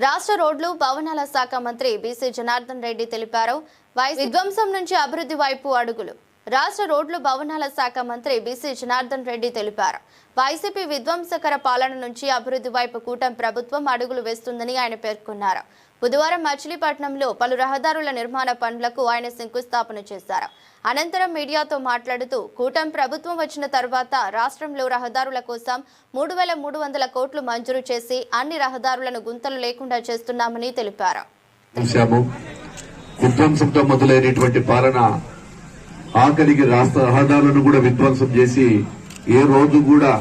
రాష్ట్ర రోడ్లు భవనాల శాఖ మంత్రి బీసీ జనార్దన్ రెడ్డి తెలిపారు. విధ్వంసం నుంచి అభివృద్ధి వైపు అడుగులు. రాష్ట్ర రోడ్లు భవనాల శాఖ మంత్రి బీసీ జనార్దన్ రెడ్డి తెలిపారు. వైసీపీ విధ్వంసకర పాలన నుంచి అభివృద్ధి వైపు కూటమి ప్రభుత్వం అడుగులు వేస్తుందని ఆయన పేర్కొన్నారు. బుధవారం మచిలీపట్నంలో పలు రహదారుల నిర్మాణ పనులకు ఆయన శంకుస్థాపన చేశారు. అనంతరం మీడియాతో మాట్లాడుతూ కూటమి ప్రభుత్వం వచ్చిన తర్వాత రాష్ట్రంలో రహదారుల కోసం 3,300 కోట్లు మంజూరు చేసి అన్ని రహదారులను గుంతలు లేకుండా చేస్తున్నామని తెలిపారు. విధ్వంసంతో మొదలైనటువంటి పాలన ఆఖరికి రాష్ట్ర రహదారులను కూడా విధ్వంసం చేసి ఏ రోజు కూడా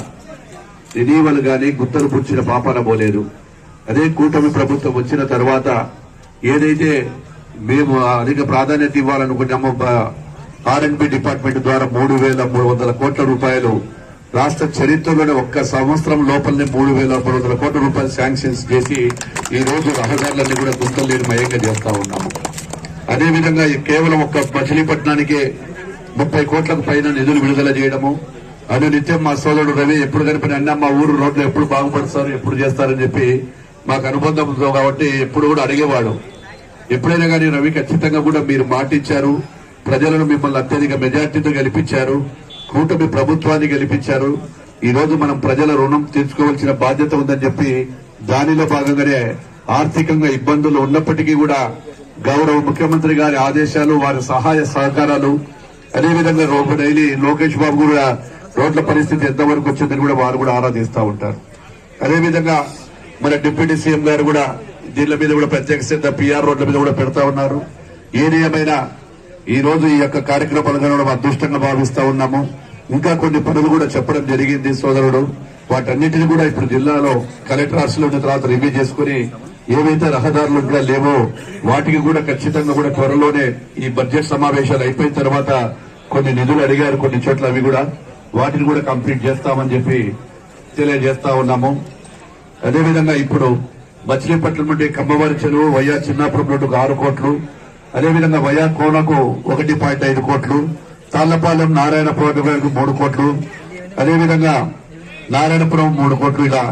రెన్యూవల్ గాని గుత్తలు పుచ్చిన పాపాన పోలేదు. అదే కూటమి ప్రభుత్వం వచ్చిన తర్వాత ఏదైతే మేము అధిక ప్రాధాన్యత ఇవ్వాలనుకున్నామో ఆర్ఎండ్బి డిపార్ట్మెంట్ ద్వారా 3,300 కోట్ల రూపాయలు రాష్ట్ర చరిత్రలోనే ఒక్క సంవత్సరం లోపలనే 3,300 కోట్ల రూపాయలు శాంక్షన్స్ చేసి ఈ రోజు రహదారులన్నీ కూడా గుంతలు లేని మయంగా చేస్తా ఉన్నాము. అదేవిధంగా కేవలం ఒక్క మచిలీపట్నానికే 30 కోట్లకు పైన నిధులు విడుదల చేయడము. నిత్యం మా సోదరుడు రవి ఎప్పుడు కనిపిన అన్న మా ఊరు రోడ్లు ఎప్పుడు బాగుపరుస్తారు, ఎప్పుడు చేస్తారని చెప్పి మాకు అనుబంధం కాబట్టి ఎప్పుడు కూడా అడిగేవాడు. ఎప్పుడైనా కానీ రవి ఖచ్చితంగా కూడా మీరు మాటిచ్చారు, ప్రజలను మిమ్మల్ని అత్యధిక మెజార్టీతో గెలిపించారు, కూటమి ప్రభుత్వాన్ని గెలిపించారు. ఈ రోజు మనం ప్రజల రుణం తీర్చుకోవాల్సిన బాధ్యత ఉందని చెప్పి దానిలో భాగంగానే ఆర్థికంగా ఇబ్బందులు ఉన్నప్పటికీ కూడా గౌరవ ముఖ్యమంత్రి గారి ఆదేశాలు, వారి సహాయ సహకారాలు, అదేవిధంగా డైలీ లోకేష్ బాబు కూడా రోడ్ల పరిస్థితి ఎంతవరకు వచ్చిందని కూడా వారు కూడా ఆరాధిస్తూ ఉంటారు. అదేవిధంగా మన డిప్యూటీ సీఎం గారు కూడా దీనిల మీద కూడా ప్రత్యేక శ్రద్ధ పిఆర్ రోడ్ల మీద కూడా పెడతా ఉన్నారు. ఏదేమైనా ఈ రోజు ఈ యొక్క కార్యక్రమాలను అదృష్టంగా భావిస్తా ఉన్నాము. ఇంకా కొన్ని పనులు కూడా చెప్పడం జరిగింది సోదరుడు. వాటన్నిటిని కూడా ఇప్పుడు జిల్లాలో కలెక్టర్ ఆఫీసులో ఉన్న తర్వాత రివ్యూ చేసుకుని ఏవైతే రహదారులు కూడా లేవో వాటికి కూడా ఖచ్చితంగా కూడా త్వరలోనే ఈ బడ్జెట్ సమావేశాలు అయిపోయిన తర్వాత కొన్ని నిధులు అడిగారు కొన్ని చోట్ల, అవి కూడా వాటిని కూడా కంప్లీట్ చేస్తామని చెప్పి తెలియజేస్తా ఉన్నాము. అదేవిధంగా ఇప్పుడు మచిలీపట్నం నుండి కమ్మవారి చెరువు వయా చిన్నాపురం రోడ్డుకు 6 కోట్లు, అదేవిధంగా వయా కోనకు 1.5 కోట్లు, తాళ్లపాలెం నారాయణపురం 3 కోట్లు, అదేవిధంగా నారాయణపురం 3 కోట్లు. ఇలా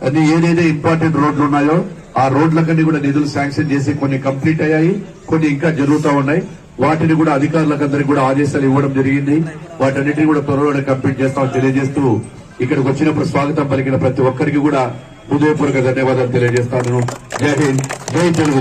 అన్ని ఏదైతే ఇంపార్టెంట్ రోడ్లు ఉన్నాయో ఆ రోడ్లకన్నీ కూడా నిధులు శాంక్షన్ చేసి కొన్ని కంప్లీట్ అయ్యాయి, కొన్ని ఇంకా జరుగుతూ ఉన్నాయి. వాటిని కూడా అధికారులకందరికీ కూడా ఆదేశాలు ఇవ్వడం జరిగింది. వాటన్నిటిని కూడా త్వరలోనే కంప్లీట్ చేస్తామని తెలియజేస్తూ ఇక్కడికి వచ్చినప్పుడు స్వాగతం పలికిన ప్రతి ఒక్కరికి కూడా హృదయపూర్వక ధన్యవాదాలు తెలియజేస్తాను. జై హింద్, జై తెలుగు.